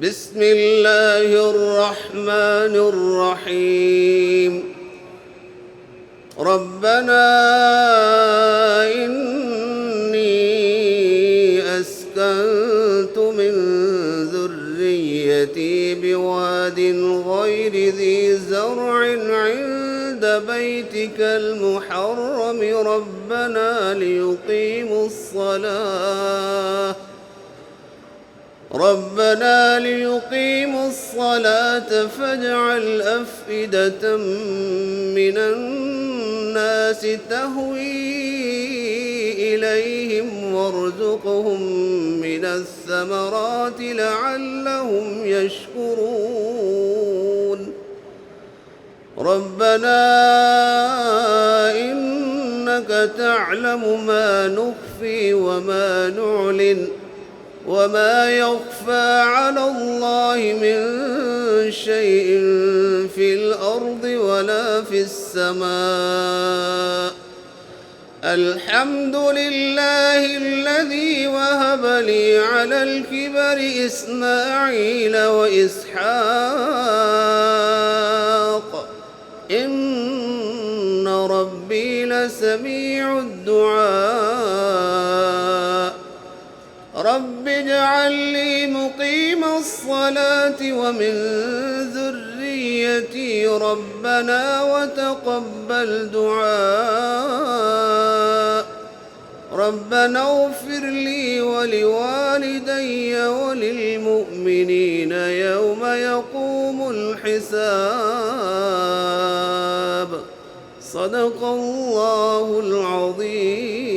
بسم الله الرحمن الرحيم. ربنا إني أسكنت من ذريتي بواد غير ذي زرع عند بيتك المحرم ربنا ليقيموا الصلاة فاجعل أفئدة من الناس تهوي إليهم وارزقهم من الثمرات لعلهم يشكرون. ربنا إنك تعلم ما نخفي وما نعلن وما يخفى على الله من شيء في الأرض ولا في السماء. الحمد لله الذي وهب لي على الكبر إسماعيل وإسحاق إن ربي لسميع الدعاء. رب اجعل لي مقيم الصلاة ومن ذريتي ربنا وتقبل دعاء. ربنا اغفر لي ولوالدي وللمؤمنين يوم يقوم الحساب. صدق الله العظيم.